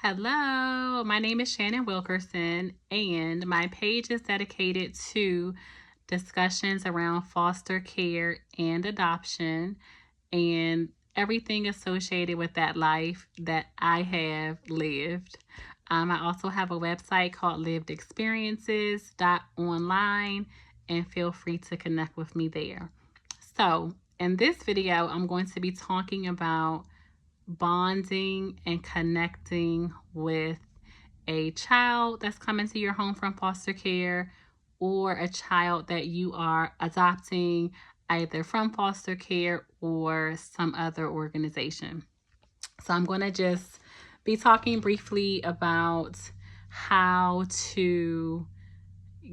Hello, my name is Shannon Wilkerson, and my page is dedicated to discussions around foster care and adoption and everything associated with that life that I have lived. I also have a website called livedexperiences.online, and feel free to connect with me there. So, in this video, I'm going to be talking about bonding and connecting with a child that's coming to your home from foster care or a child that you are adopting either from foster care or some other organization. So I'm going to just be talking briefly about how to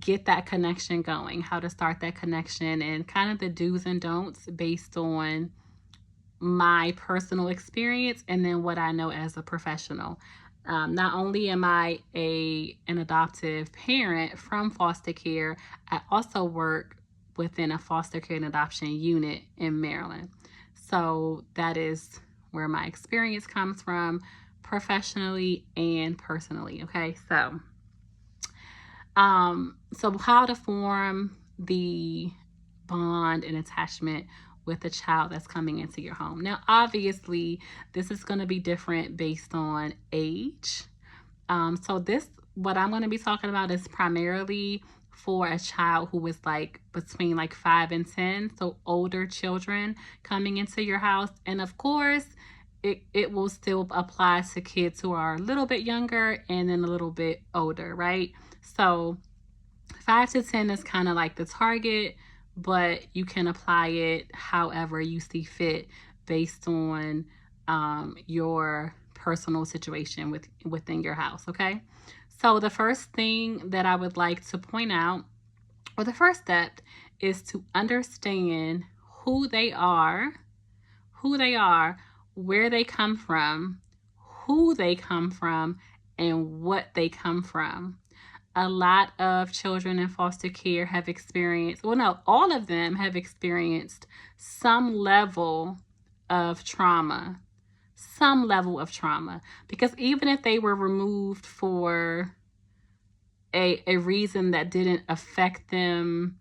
get that connection going, how to start that connection, and kind of the do's and don'ts based on my personal experience and then what I know as a professional. Not only am I an adoptive parent from foster care, I also work within a foster care and adoption unit in Maryland. So that is where my experience comes from, professionally and personally. Okay, so how to form the bond and attachment with a child that's coming into your home. Now, obviously, this is going to be different based on age. What I'm going to be talking about is primarily for a child who is between 5 and 10, so older children coming into your house. And of course, it will still apply to kids who are a little bit younger and then a little bit older, right? So 5 to 10 is kind of like the target, but you can apply it however you see fit based on your personal situation within your house, okay? So the first thing that I would like to point out, or the first step, is to understand who they are, where they come from, who they come from, and what they come from. A lot of children in foster care have experienced, all of them have experienced some level of trauma. Because even if they were removed for a reason that didn't affect them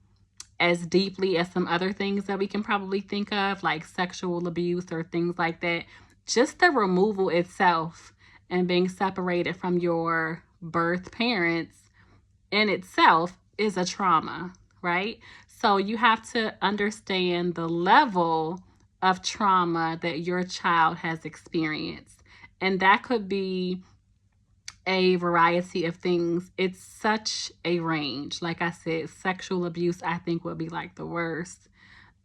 as deeply as some other things that we can probably think of, like sexual abuse or things like that, just the removal itself and being separated from your birth parents in itself is a trauma, right? So you have to understand the level of trauma that your child has experienced. And that could be a variety of things. It's such a range. Like I said, sexual abuse, I think, would be like the worst.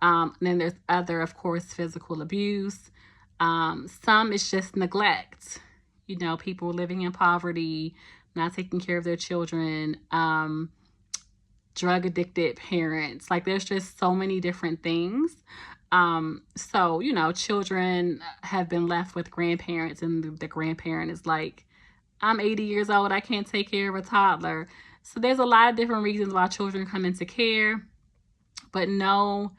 Then there's other, of course, physical abuse. Some is just neglect. People living in poverty, not taking care of their children, drug addicted parents. There's just so many different things. Children have been left with grandparents, and the grandparent is like, I'm 80 years old, I can't take care of a toddler. So there's a lot of different reasons why children come into care, but know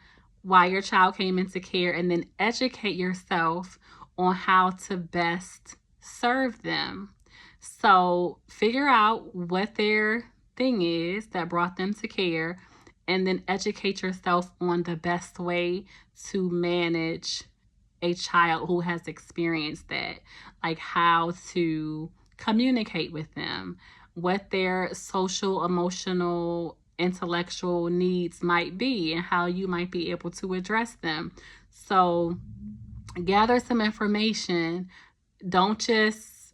why your child came into care and then educate yourself on how to best serve them. So figure out what their thing is that brought them to care, and then educate yourself on the best way to manage a child who has experienced that, like how to communicate with them, what their social, emotional, intellectual needs might be, and how you might be able to address them. So gather some information. Don't just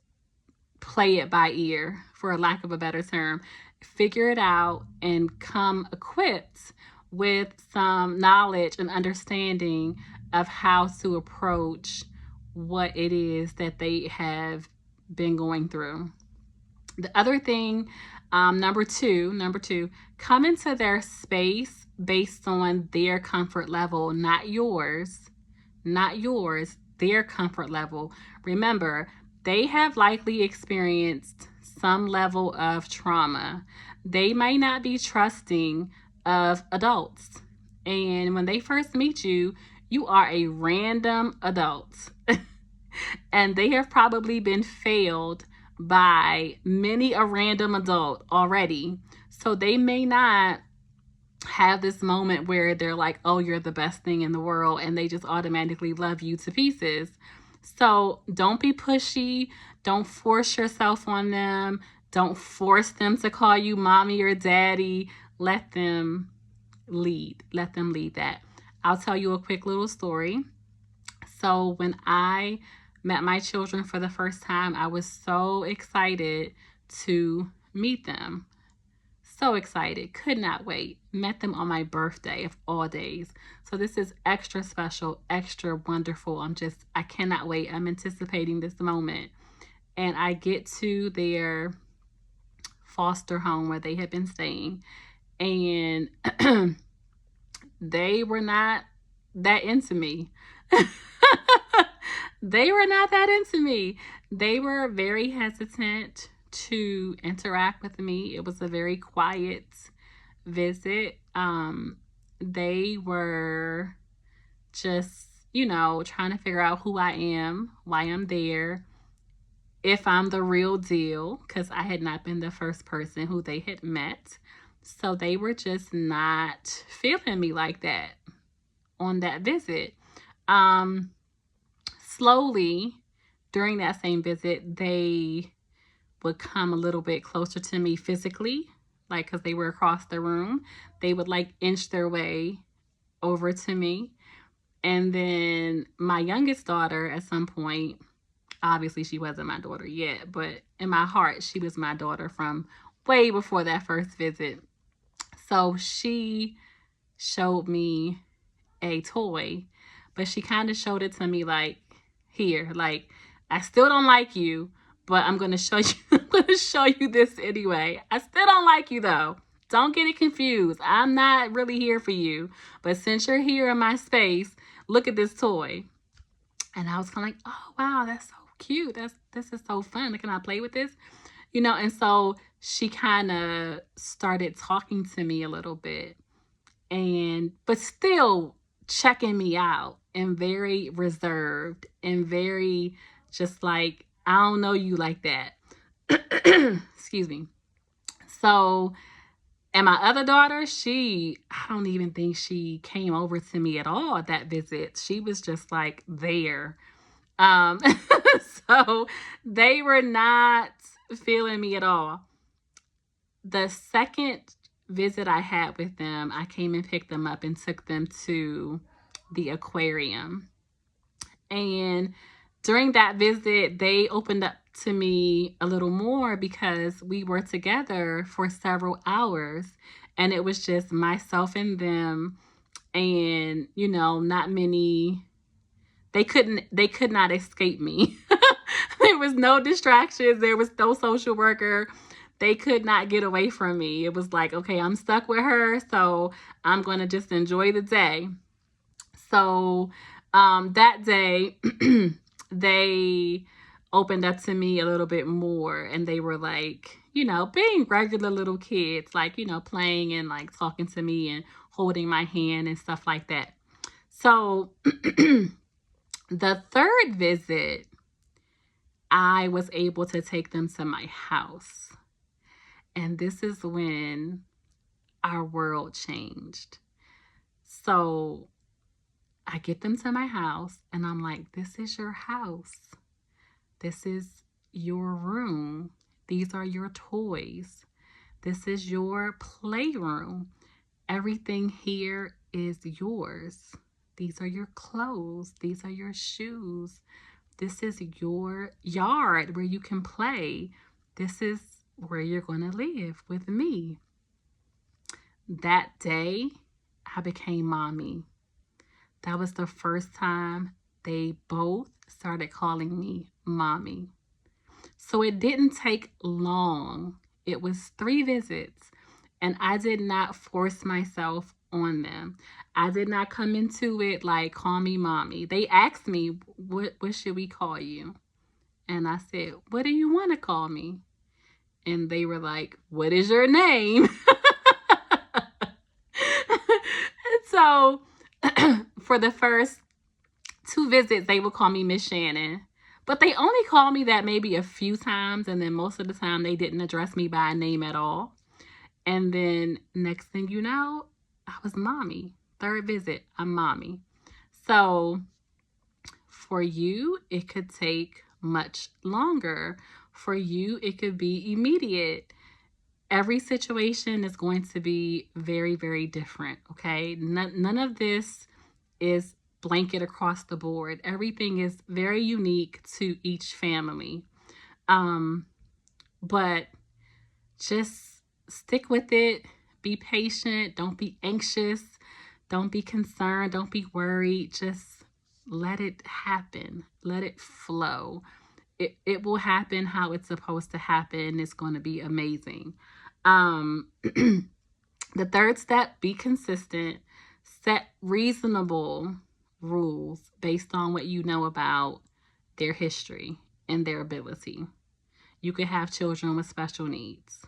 play it by ear, for a lack of a better term. Figure it out and come equipped with some knowledge and understanding of how to approach what it is that they have been going through. The other thing, number two, come into their space based on their comfort level, not yours, their comfort level. Remember, they have likely experienced some level of trauma. They may not be trusting of adults. And when they first meet you, you are a random adult. And they have probably been failed by many a random adult already. So they may not have this moment where they're like, oh, you're the best thing in the world, and they just automatically love you to pieces. So don't be pushy. Don't force yourself on them. Don't force them to call you mommy or daddy. Let them lead. Let them lead that. I'll tell you a quick little story. So when I met my children for the first time, I was so excited to meet them. So excited. Could not wait. Met them on my birthday of all days. So this is extra special, extra wonderful. I cannot wait. I'm anticipating this moment. And I get to their foster home where they had been staying. And they were not that into me. They were not that into me. They were very hesitant to interact with me. It was a very quiet visit. They were just, trying to figure out who I am, why I'm there, if I'm the real deal, because I had not been the first person who they had met. So they were just not feeling me like that on that visit. Slowly, during that same visit, they would come a little bit closer to me physically, like because they were across the room. They would like inch their way over to me. And then my youngest daughter, at some point, obviously she wasn't my daughter yet, but in my heart, she was my daughter from way before that first visit. So she showed me a toy, but she kind of showed it to me like, here, like, I still don't like you, but I'm going to show you, I'm going to show you this anyway. I still don't like you though. Don't get it confused. I'm not really here for you, but since you're here in my space, look at this toy. And I was kind of like, oh, wow, that's so cute. This is so fun. Can I play with this? And so she kind of started talking to me a little bit, but still checking me out and very reserved and very just like, I don't know you like that. Excuse me. So, and my other daughter, I don't even think she came over to me at all at that visit. She was just like there. So they were not feeling me at all. The second visit I had with them, I came and picked them up and took them to the aquarium. And during that visit, they opened up to me a little more because we were together for several hours and it was just myself and them, and not many, they could not escape me. There was no distractions. There was no social worker. They could not get away from me. It was like, okay, I'm stuck with her, so I'm going to just enjoy the day. So that day, they opened up to me a little bit more, and they were like, being regular little kids, like, playing and like talking to me and holding my hand and stuff like that. So the third visit, I was able to take them to my house. And this is when our world changed. So I get them to my house and I'm like, this is your house. This is your room. These are your toys. This is your playroom. Everything here is yours. These are your clothes. These are your shoes. This is your yard where you can play. This is where you're going to live with me. That day, I became mommy. That was the first time they both started calling me mommy. So it didn't take long. It was 3 visits, and I did not force myself on them. I did not come into it like, call me mommy. They asked me, what should we call you? And I said, what do you want to call me? And they were like, what is your name? And so for the first 2 visits, they would call me Miss Shannon. But they only called me that maybe a few times, and then most of the time they didn't address me by name at all. And then next thing you know, I was mommy. Third visit, I'm mommy. So for you, it could take much longer. For you, it could be immediate. Every situation is going to be very, very different, okay? None of this is blanket across the board. Everything is very unique to each family. But just stick with it. Be patient. Don't be anxious. Don't be concerned. Don't be worried. Just let it happen. Let it flow. It will happen how it's supposed to happen. It's going to be amazing. The third step, be consistent. Set reasonable rules based on what you know about their history and their ability. You could have children with special needs.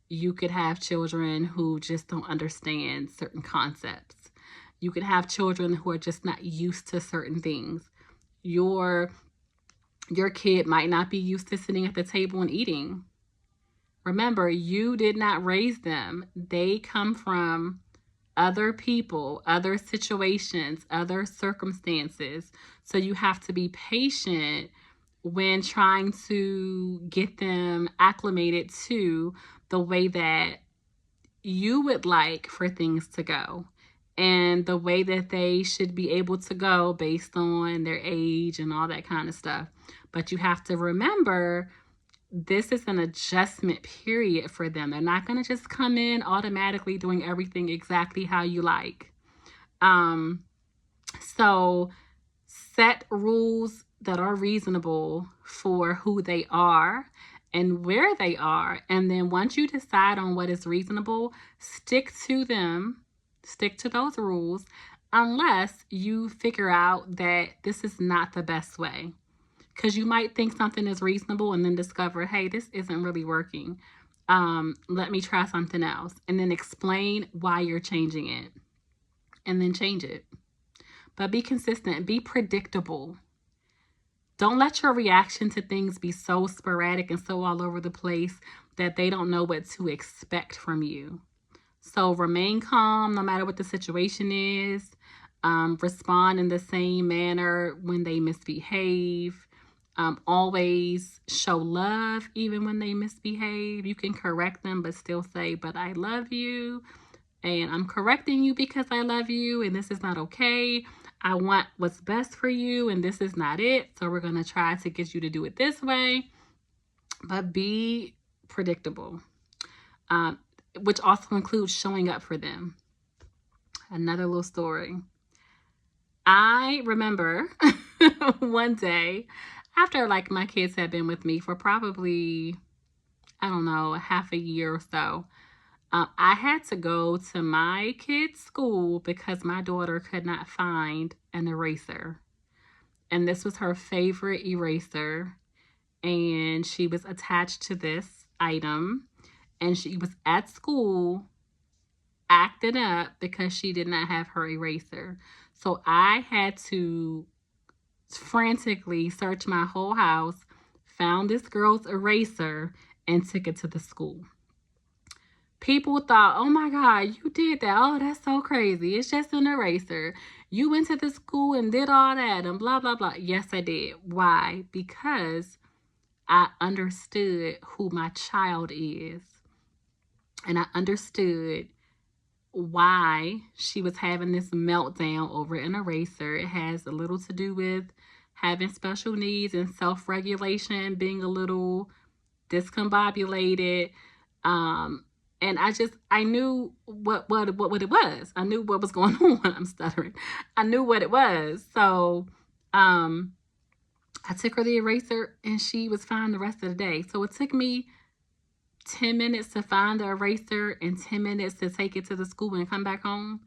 You could have children who just don't understand certain concepts. You could have children who are just not used to certain things. Your kid might not be used to sitting at the table and eating. Remember, you did not raise them. They come from other people, other situations, other circumstances. So you have to be patient when trying to get them acclimated to the way that you would like for things to go and the way that they should be able to go based on their age and all that kind of stuff. But you have to remember, this is an adjustment period for them. They're not going to just come in automatically doing everything exactly how you like. So set rules that are reasonable for who they are and where they are. And then once you decide on what is reasonable, stick to them, stick to those rules, unless you figure out that this is not the best way. Because you might think something is reasonable and then discover, hey, this isn't really working. Let me try something else. And then explain why you're changing it. And then change it. But be consistent. Be predictable. Don't let your reaction to things be so sporadic and so all over the place that they don't know what to expect from you. So remain calm no matter what the situation is. Respond in the same manner when they misbehave. Always show love even when they misbehave. You can correct them but still say, but I love you and I'm correcting you because I love you and this is not okay. I want what's best for you and this is not it. So we're going to try to get you to do it this way. But be predictable, which also includes showing up for them. Another little story. I remember one day after like my kids had been with me for probably, I don't know, half a year or so, I had to go to my kid's school because my daughter could not find an eraser. And this was her favorite eraser. And she was attached to this item. And she was at school acting up because she did not have her eraser. So I had to frantically search my whole house, found this girl's eraser, and took it to the school. People thought, oh my God, you did that. Oh, that's so crazy. It's just an eraser. You went to the school and did all that and blah, blah, blah. Yes, I did. Why? Because I understood who my child is. And I understood why she was having this meltdown over an eraser. It has a little to do with having special needs and self-regulation, being a little discombobulated. And I knew what it was. I knew what was going on. I'm stuttering. I knew what it was. So I took her the eraser and she was fine the rest of the day. So it took me 10 minutes to find the eraser and 10 minutes to take it to the school and come back home.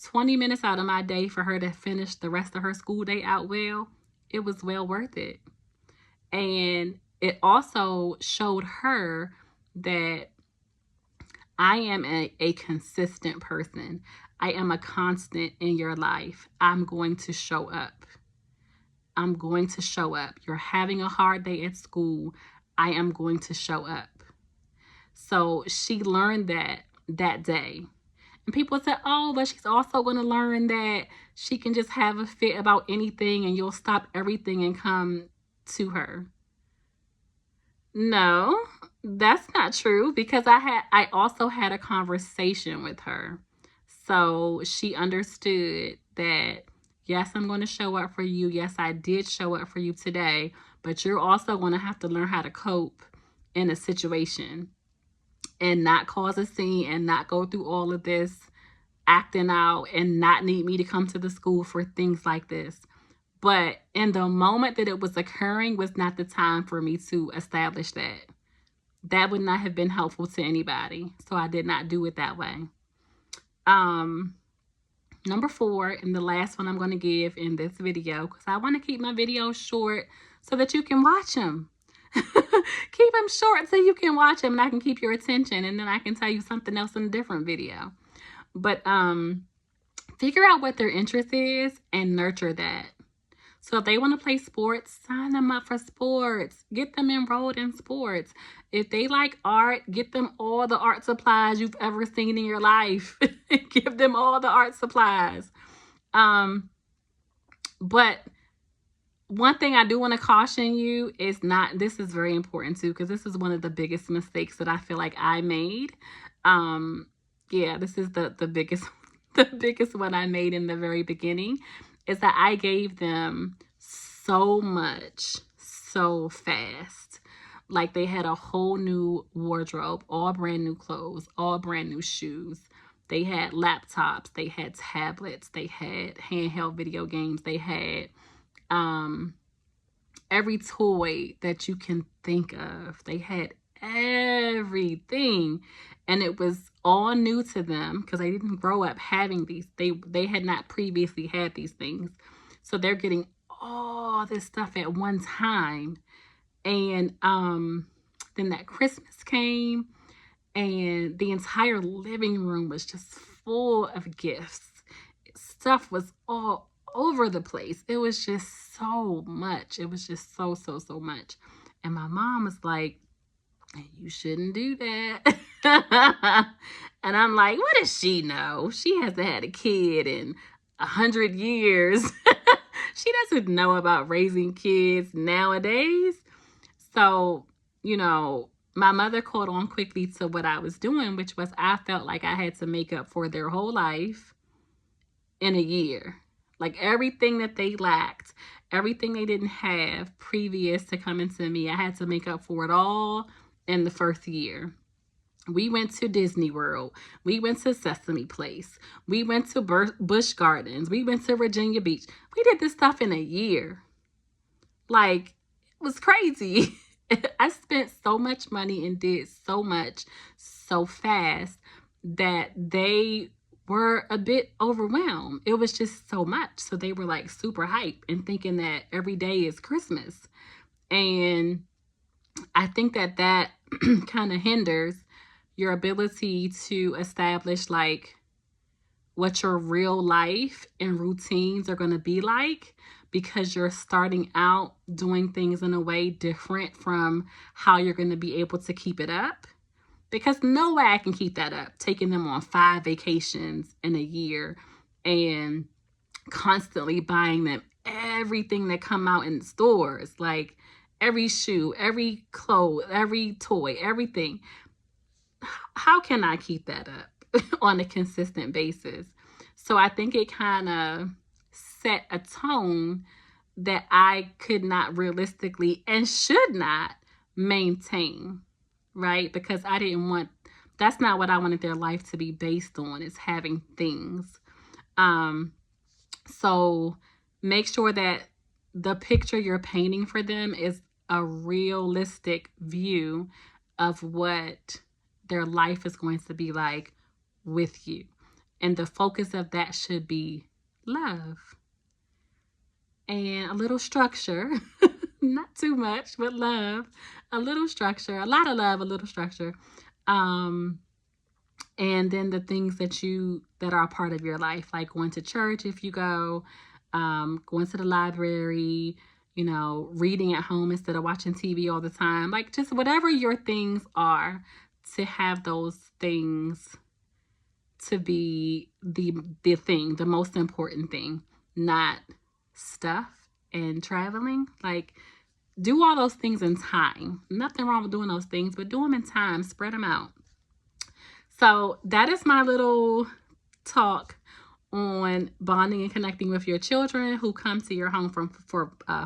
20 minutes out of my day for her to finish the rest of her school day out well. It was well worth it. And it also showed her that I am a consistent person. I am a constant in your life. I'm going to show up. I'm going to show up. You're having a hard day at school. I am going to show up. So she learned that day. And people said, oh, but she's also going to learn that she can just have a fit about anything and you'll stop everything and come to her. No, that's not true, because I also had a conversation with her. So she understood that, yes, I'm going to show up for you. Yes, I did show up for you today, but you're also going to have to learn how to cope in a situation and not cause a scene and not go through all of this acting out and not need me to come to the school for things like this. But in the moment that it was occurring was not the time for me to establish that. That would not have been helpful to anybody. So I did not do it that way. Number 4, and the last one I'm going to give in this video, because I want to keep my videos short so that you can watch them. Keep them short so you can watch them and I can keep your attention, and then I can tell you something else in a different video. But figure out what their interest is and nurture that. So if they want to play sports, sign them up for sports. Get them enrolled in sports. If they like art, get them all the art supplies you've ever seen in your life. Give them all the art supplies. But one thing I do want to caution you is this is very important too, because this is one of the biggest mistakes that I feel like I made. Yeah, this is the biggest one I made in the very beginning, is that I gave them so much so fast. Like they had a whole new wardrobe, all brand new clothes, all brand new shoes. They had laptops, they had tablets, they had handheld video games, they had every toy that you can think of. They had everything, and it was all new to them because they didn't grow up having these. They had not previously had these things, so they're getting all this stuff at one time. And then that Christmas came, and the entire living room was just full of gifts. Stuff was all over the place. It was just so much. It was just so much. And my mom was like, you shouldn't do that. And I'm like, what does she know? She hasn't had a kid in 100 years. She doesn't know about raising kids nowadays. So, my mother caught on quickly to what I was doing, which was I felt like I had to make up for their whole life in a year. Like everything that they lacked, everything they didn't have previous to coming to me, I had to make up for it all in the first year. We went to Disney World. We went to Sesame Place. We went to Busch Gardens. We went to Virginia Beach. We did this stuff in a year. Like, it was crazy. I spent so much money and did so much so fast that they were a bit overwhelmed. It was just so much. So they were like super hype and thinking that every day is Christmas. And I think that kind of hinders your ability to establish like what your real life and routines are going to be like, because you're starting out doing things in a way different from how you're going to be able to keep it up. Because no way I can keep that up, taking them on 5 vacations in a year and constantly buying them everything that come out in the stores, like every shoe, every clothes, every toy, everything. How can I keep that up on a consistent basis? So I think it kind of set a tone that I could not realistically and should not maintain, right? Because that's not what I wanted their life to be based on, is having things. So make sure that the picture you're painting for them is a realistic view of what their life is going to be like with you. And the focus of that should be love and a little structure. Not too much, but love, a little structure, a lot of love, a little structure. And then the things that are a part of your life, like going to church if you go, going to the library, reading at home instead of watching TV all the time. Like, just whatever your things are, to have those things to be the most important thing, not stuff and traveling. Like, do all those things in time. Nothing wrong with doing those things, but do them in time. Spread them out. So that is my little talk on bonding and connecting with your children who come to your home for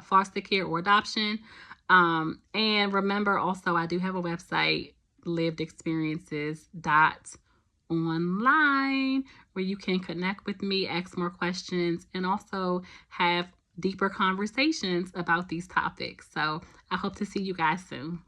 foster care or adoption. And remember, also, I do have a website, livedexperiences.online, where you can connect with me, ask more questions, and also have deeper conversations about these topics. So I hope to see you guys soon.